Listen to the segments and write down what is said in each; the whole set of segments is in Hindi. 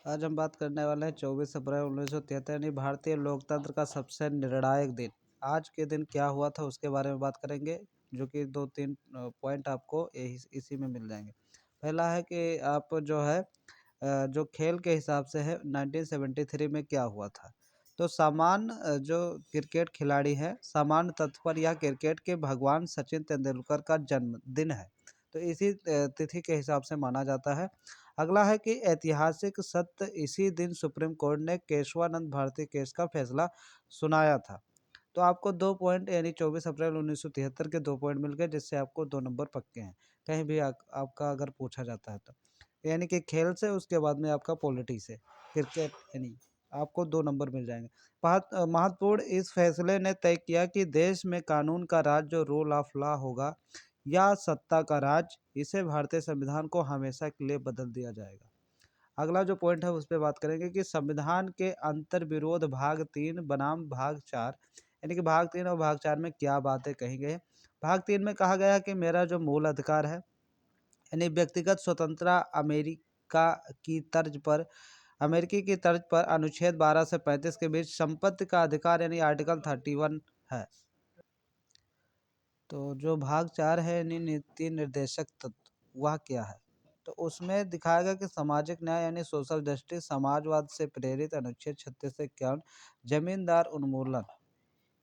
आज हम बात करने वाले हैं 24 अप्रैल 1973 यानी भारतीय लोकतंत्र का सबसे निर्णायक दिन। आज के दिन क्या हुआ था उसके बारे में बात करेंगे, जो कि 2-3 पॉइंट आपको इसी में मिल जाएंगे। पहला है कि आप जो है जो खेल के हिसाब से है 1973 में क्या हुआ था। तो जो क्रिकेट खिलाड़ी है, सामान्य तौर पर यह क्रिकेट के भगवान सचिन तेंदुलकर का जन्मदिन है, तो इसी तिथि के हिसाब से माना जाता है। अगला है कि ऐतिहासिक सत्य, इसी दिन सुप्रीम कोर्ट ने केशवानंद भारती केस का फैसला सुनाया था। तो आपको 2 पॉइंट यानी 24 अप्रैल 1973 के 2 पॉइंट मिल गए, जिससे आपको 2 नंबर पक्के हैं। कहीं भी आपका अगर पूछा जाता है तो यानी कि खेल से, उसके बाद में आपका पॉलिटी से, क्रिकेट यानी आपको 2 नंबर मिल जाएंगे। महत्वपूर्ण, इस फैसले ने तय किया कि देश में कानून का राज जो रूल ऑफ लॉ होगा या सत्ता का राज, इसे भारतीय संविधान को हमेशा के लिए बदल दिया जाएगा। अगला जो पॉइंट है उस पे बात करेंगे कि संविधान के अंतर्विरोध भाग 3 बनाम भाग 4, यानी कि भाग 3 और भाग 4 में क्या बातें कही गई है। भाग 3 में कहा गया कि मेरा जो मूल अधिकार है, यानी व्यक्तिगत स्वतंत्रता की तर्ज पर अमेरिकी की तर्ज पर अनुच्छेद 12 से 35 के बीच संपत्ति का अधिकार, यानी आर्टिकल 31 है। तो जो भाग 4 है यानी नीति निर्देशक तत्व, वह क्या है? तो उसमें दिखाया गया कि सामाजिक न्याय यानी सोशल जस्टिस, समाजवाद से प्रेरित अनुच्छेद 36 से 51, जमींदार उन्मूलन,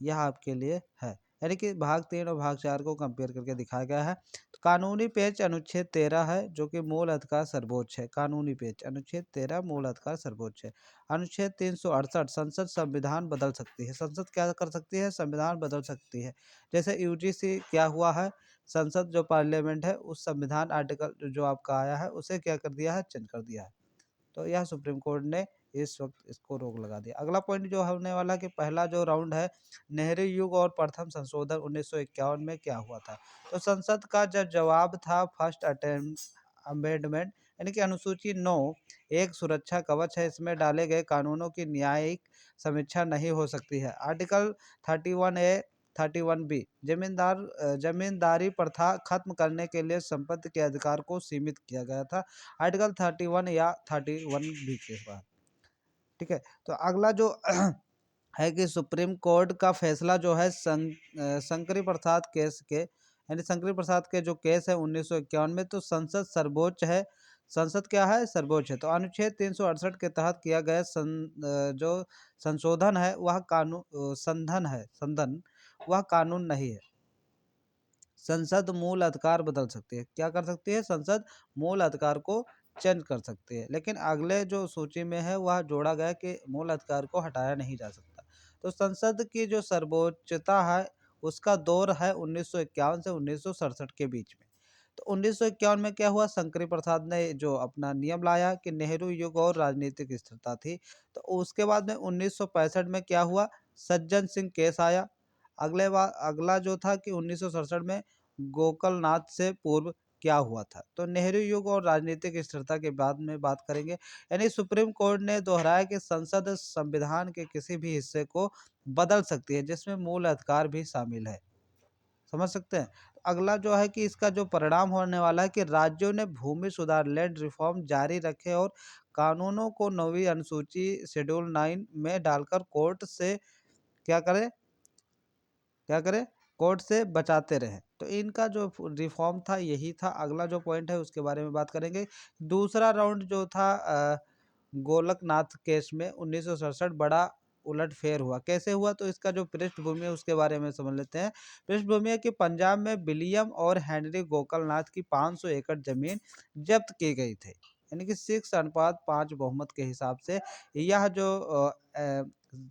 यह आपके लिए है। यानी कि भाग 3 और भाग 4 को कंपेयर करके दिखाया गया है। तो कानूनी पेच अनुच्छेद 13 है, जो कि मूल अधिकार सर्वोच्च है। कानूनी पेच अनुच्छेद 13 मूल अधिकार सर्वोच्च है। अनुच्छेद 368, संसद संविधान बदल सकती है। संसद क्या कर सकती है? संविधान बदल सकती है। जैसे यूजीसी क्या हुआ है, संसद जो पार्लियामेंट है, उस संविधान आर्टिकल जो आपका आया है उसे क्या कर दिया है? चेंज कर दिया है। तो यह सुप्रीम कोर्ट ने इस वक्त इसको रोक लगा दिया। अगला पॉइंट जो होने वाला कि पहला जो राउंड है, नेहरू युग और प्रथम संशोधन 1951 में क्या हुआ था। तो संसद का जो जवाब था फर्स्ट अमेंडमेंट, यानी कि अनुसूची 9 एक सुरक्षा कवच है। इसमें डाले गए कानूनों की न्यायिक समीक्षा नहीं हो सकती है। आर्टिकल 31A 31B, जमींदारी प्रथा खत्म करने के लिए संपत्ति के अधिकार को सीमित किया गया था। आर्टिकल 31 या 31B के बाद। ठीक है, तो अगला जो है कि सुप्रीम कोर्ट का फैसला जो है शंकरी प्रसाद केस के, यानी शंकरी प्रसाद के जो केस है 1951 में, तो संसद सर्वोच्च है। संसद क्या है? सर्वोच्च है। तो अनुच्छेद 368 के तहत किया गया जो संशोधन है वह संधन वह कानून नहीं है। संसद मूल अधिकार बदल सकती है। क्या कर सकती है? संसद मूल अधिकार को चेंज कर सकती है। लेकिन अगले जो सूची में है वह जोड़ा गया कि मूल अधिकार को हटाया नहीं जा सकता। तो संसद की जो सर्वोच्चता है उसका दौर है 1951 से 1967 के बीच में। तो 1951 में क्या हुआ? शंकरी प्रसाद ने जो अपना नियम लाया कि नेहरू युग और राजनीतिक स्थिरता थी। तो उसके बाद में 1965 में क्या हुआ? सज्जन सिंह केस आया। अगला जो था कि 1967 में गोकलनाथ से पूर्व क्या हुआ था। तो नेहरू युग और राजनीतिक स्थिरता के बाद में बात करेंगे। यानी सुप्रीम कोर्ट ने दोहराया कि संसद संविधान के किसी भी हिस्से को बदल सकती है, जिसमें मूल अधिकार भी शामिल है। समझ सकते हैं? अगला जो है कि इसका जो परिणाम होने वाला है कि राज्यों ने भूमि सुधार लैंड रिफॉर्म जारी रखे और कानूनों को 9वीं अनुसूची शेड्यूल 9 में डालकर क्या करें? कोर्ट से बचाते रहे। तो इनका जो रिफॉर्म था यही था। अगला जो पॉइंट है उसके बारे में बात करेंगे। दूसरा राउंड जो था गोलकनाथ केस में 1967 बड़ा उलटफेर हुआ। कैसे हुआ? तो इसका जो पृष्ठभूमि है उसके बारे में समझ लेते हैं। पृष्ठभूमि है कि पंजाब में विलियम और हेनरी गोकलनाथ की 500 एकड़ जमीन जब्त की गई थी, यानी कि 6:5 बहुमत के हिसाब से। यह जो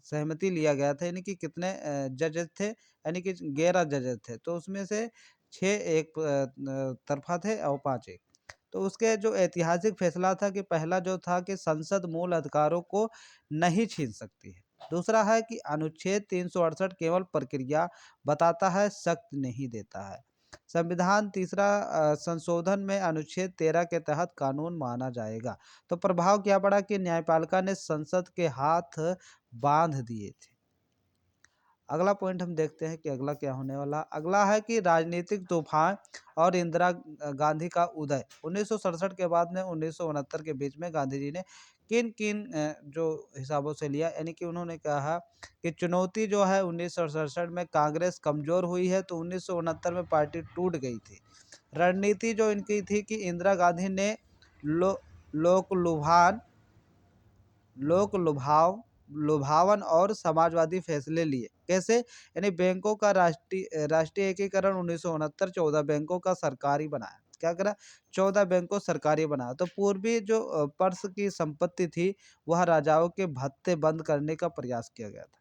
सहमति लिया गया था, यानी कि कितने जजेस थे? यानी कि 11 जजेस थे। तो उसमें से 6 एक तरफा थे और 5 एक। तो उसके जो ऐतिहासिक फैसला था कि पहला जो था कि संसद मूल अधिकारों को नहीं छीन सकती है। दूसरा है कि अनुच्छेद 368 केवल प्रक्रिया बताता है, शक्ति नहीं देता है। संविधान तीसरा संशोधन में अनुच्छेद 13 के तहत कानून माना जाएगा। तो प्रभाव क्या पड़ा कि न्यायपालिका ने संसद के हाथ बांध दिए थे। अगला पॉइंट हम देखते हैं कि अगला क्या होने वाला। अगला है कि राजनीतिक तूफान और इंदिरा गांधी का उदय। 1967 के बाद में 1969 के बीच में गांधी जी ने किन किन जो हिसाबों से लिया, यानी कि उन्होंने कहा कि चुनौती जो है 1967 में कांग्रेस कमजोर हुई है, तो 1969 में पार्टी टूट गई थी। रणनीति जो इनकी थी कि इंदिरा गांधी ने लो लोक लुभान लोक लुभाव लुभावन और समाजवादी फैसले लिए। कैसे? यानी बैंकों का राष्ट्रीय एकीकरण 1969, 14 बैंकों का सरकारी बनाया। क्या करा? 14 बैंकों सरकारी बनाया। तो पूर्वी जो पर्स की संपत्ति थी, वह राजाओं के भत्ते बंद करने का प्रयास किया गया था।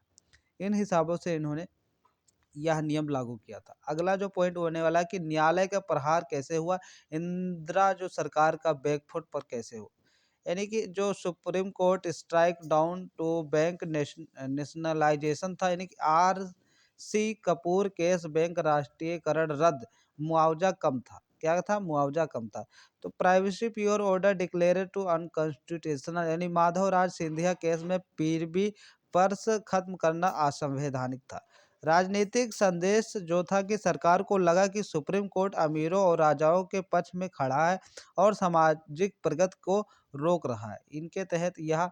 इन हिसाबों से इन्होंने यह नियम लागू किया था। अगला जो पॉइंट होने वाला है कि न्यायालय का प्रहार कैसे हुआ, इंदिरा जो सरकार का बैकफुट पर कैसे हुआ। यानी कि जो supreme court strike down to bank nationalization था, यानी कि आर.सी. कपूर केस, बैंक राष्ट्रीयकरण रद्द, मुआवजा कम था। क्या था? मुआवजा कम था। तो privy purse order declared to unconstitutional, यानी माधवराज सिंधिया केस में पीरबी पर्स खत्म करना असंवैधानिक था। राजनीतिक संदेश जो था कि सरकार को लगा कि सुप्रीम कोर्ट अमीरों और राजाओं के पक्ष में खड़ा है और सामाजिक प्रगति को रोक रहा है। इनके तहत यह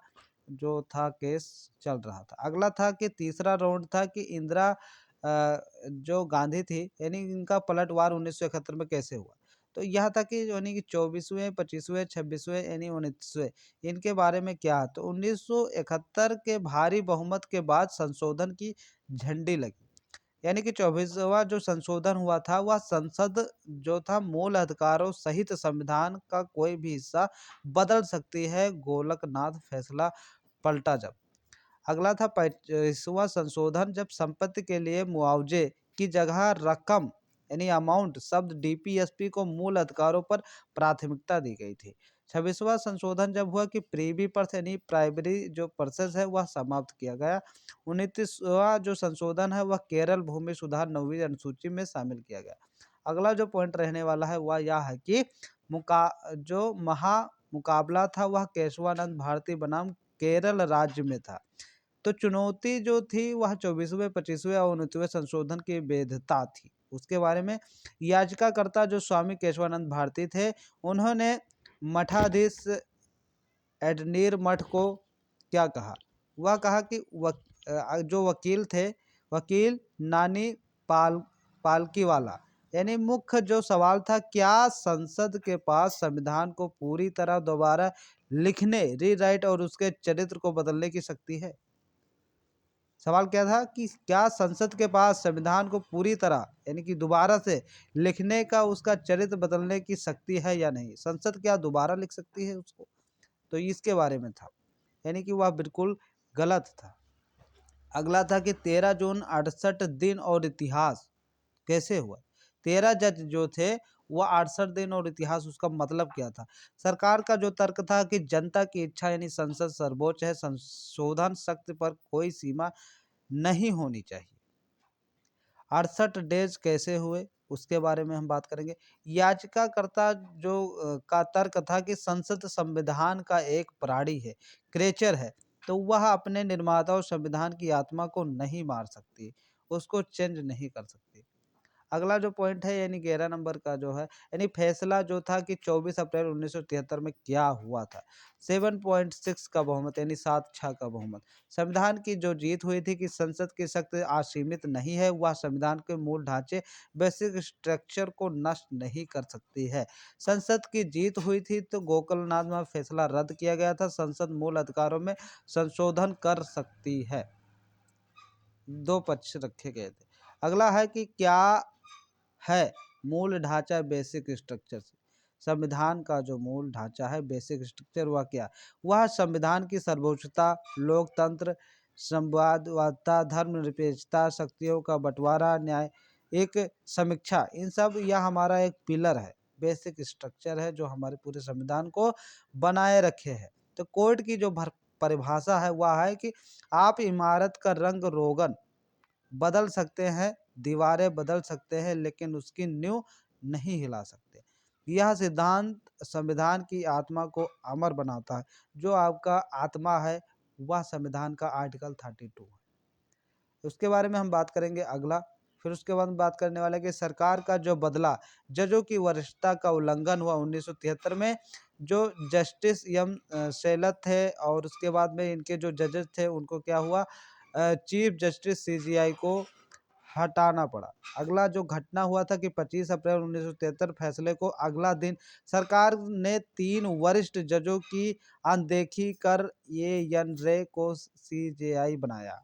जो था केस चल रहा था। अगला था कि तीसरा राउंड था कि इंदिरा जो गांधी थी, यानी इनका पलटवार 1971 में कैसे हुआ। तो यह था कि यानी कि 24वें, 25वें, 26वें, यानी 29वें, इनके बारे में क्या है। तो 1971 के भारी बहुमत के बाद संशोधन की झंडी लगी। यानी कि 24वां जो संशोधन हुआ था, वह संसद जो था मूल अधिकारों सहित संविधान का कोई भी हिस्सा बदल सकती है, गोलकनाथ फैसला पलटा जब। अगला था 25वां संशोधन, जब संपत्ति के लिए मुआवजे की जगह रकम, यानी अमाउंट शब्द डीपीएसपी को मूल अधिकारों पर प्राथमिकता दी गई थी। 26वां संशोधन जब हुआ कि प्रीवी पर्स, यानी प्राइमरी जो पर्सेस है, वह समाप्त किया गया। 29वां जो संशोधन है, वह केरल भूमि सुधार 9वीं अनुसूची में शामिल किया गया। अगला जो पॉइंट रहने वाला है वह यह है कि जो महा मुकाबला था, वह केशवानंद भारती बनाम केरल राज्य में था। तो चुनौती जो थी वह 24वें, 25वें और 29वें संशोधन की वैधता थी। उसके बारे में याचिकाकर्ता जो स्वामी केशवानंद भारती थे, उन्होंने मठाधीश एडनीर मठ को क्या कहा? वह कहा कि जो वकील थे, वकील नानी पालकी वाला, यानी मुख्य जो सवाल था, क्या संसद के पास संविधान को पूरी तरह दोबारा लिखने, रीराइट और उसके चरित्र को बदलने की शक्ति है? सवाल क्या था कि क्या संसद के पास संविधान को पूरी तरह, यानी कि दोबारा से लिखने का, उसका चरित्र बदलने की शक्ति है या नहीं? संसद क्या दोबारा लिख सकती है उसको? तो इसके बारे में था, यानी कि वह बिल्कुल गलत था। अगला था कि 13 जून 68 दिन और इतिहास कैसे हुआ। 13 जज जो थे, वह 68 दिन और इतिहास, उसका मतलब क्या था। सरकार का जो तर्क था कि जनता की इच्छा, यानी संसद सर्वोच्च है, संशोधन शक्ति पर कोई सीमा नहीं होनी चाहिए। 68 डेज कैसे हुए, उसके बारे में हम बात करेंगे। याचिकाकर्ता जो का तर्क था कि संसद संविधान का एक प्राणी है, क्रेचर है, तो वह अपने निर्माता और संविधान की आत्मा को नहीं मार सकती, उसको चेंज नहीं कर सकती। अगला जो पॉइंट है, यानी 11 नंबर का जो है, यानी फैसला जो था कि 24 अप्रैल 1973 में क्या हुआ था। 7.6 का बहुमत, यानी 7/6 का बहुमत। संविधान की जो जीत हुई थी कि संसद की शक्ति असीमित नहीं है, वह संविधान के मूल ढांचे, बेसिक स्ट्रक्चर को नष्ट नहीं कर सकती है। संसद की जीत हुई थी, तो गोकलनाथ में फैसला रद्द किया गया था, संसद मूल अधिकारों में संशोधन कर सकती है। दो पक्ष रखे गए थे। अगला है कि क्या है मूल ढांचा, बेसिक स्ट्रक्चर से। संविधान का जो मूल ढांचा है, बेसिक स्ट्रक्चर, वह क्या? वह संविधान की सर्वोच्चता, लोकतंत्र, संवादवादिता, धर्मनिरपेक्षता, शक्तियों का बंटवारा, न्याय, एक समीक्षा, इन सब, यह हमारा एक पिलर है, बेसिक स्ट्रक्चर है जो हमारे पूरे संविधान को बनाए रखे है। तो कोर्ट की जो परिभाषा है वह है कि आप इमारत का रंग रोगन बदल सकते हैं, दीवारें बदल सकते हैं, लेकिन उसकी नींव नहीं हिला सकते। यह सिद्धांत संविधान की आत्मा को अमर बनाता है। जो आपका आत्मा है, वह संविधान का आर्टिकल 32 है। उसके बारे में हम बात करेंगे अगला। फिर उसके बाद बात करने वाले कि सरकार का जो बदला, जजों की वरिष्ठता का उल्लंघन हुआ 1973 में। जो जस्टिस एम सेलत थे और उसके बाद में इनके जो जजेस थे उनको क्या हुआ, चीफ जस्टिस सीजीआई को हटाना पड़ा। अगला जो घटना हुआ था कि 25 अप्रैल 1973 फैसले को अगला दिन सरकार ने 3 वरिष्ठ जजों की अनदेखी कर ये एन रे को सीजेआई बनाया।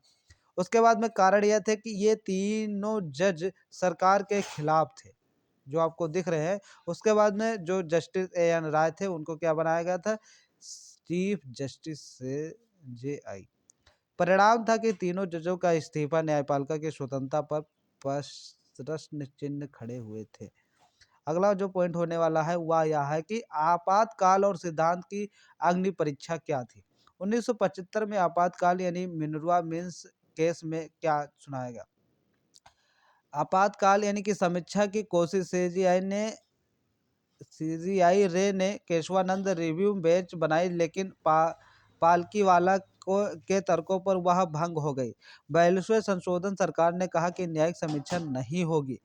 उसके बाद में कारण यह थे कि ये तीनों जज सरकार के खिलाफ थे, जो आपको दिख रहे हैं। उसके बाद में जो जस्टिस ए एन राय थे उनको क्या बनाया गया था, चीफ जस्टिस से जेआई। परिणाम था कि तीनों जजों का इस्तीफा न्यायपालिका की स्वतंत्रता पर प्रश्न चिन्ह खड़े हुए थे। अगला जो पॉइंट होने वाला है वह यह है कि आपातकाल और सिद्धांत की अग्नि परीक्षा क्या थी। 1975 में आपातकाल यानी मिनर्वा मिल्स केस में क्या सुनाया गया। आपातकाल यानी कि समीक्षा की कोशिश सीजीआई रे ने केशवानंद रिव्यू बेंच बनाई, लेकिन पालकी वाला को के तर्कों पर वह भंग हो गई। 42वें संशोधन सरकार ने कहा कि न्यायिक समीक्षा नहीं होगी।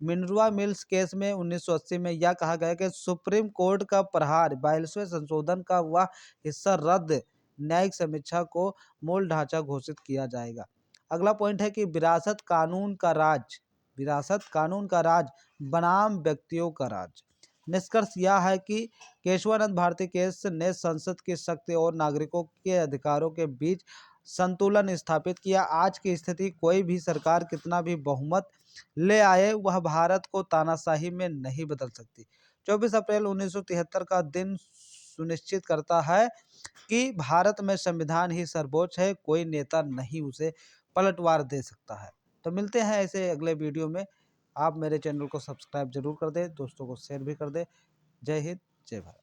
मिनर्वा मिल्स केस में 1980 में यह कहा गया कि सुप्रीम कोर्ट का प्रहार 42वें संशोधन का वह हिस्सा रद्द, न्यायिक समीक्षा को मूल ढांचा घोषित किया जाएगा। अगला पॉइंट है कि विरासत कानून का राज बनाम व्यक्तियों का राज। निष्कर्ष यह है कि केशवानंद भारती केस ने संसद की शक्ति और नागरिकों के अधिकारों के बीच संतुलन स्थापित किया। आज की स्थिति कोई भी सरकार कितना भी बहुमत ले आए, वह भारत को तानाशाही में नहीं बदल सकती। 24 अप्रैल 1973 का दिन सुनिश्चित करता है कि भारत में संविधान ही सर्वोच्च है, कोई नेता नहीं उसे पलटवार दे सकता है। तो मिलते हैं ऐसे अगले वीडियो में। आप मेरे चैनल को सब्सक्राइब जरूर कर दें, दोस्तों को शेयर भी कर दें। जय हिंद, जय भारत।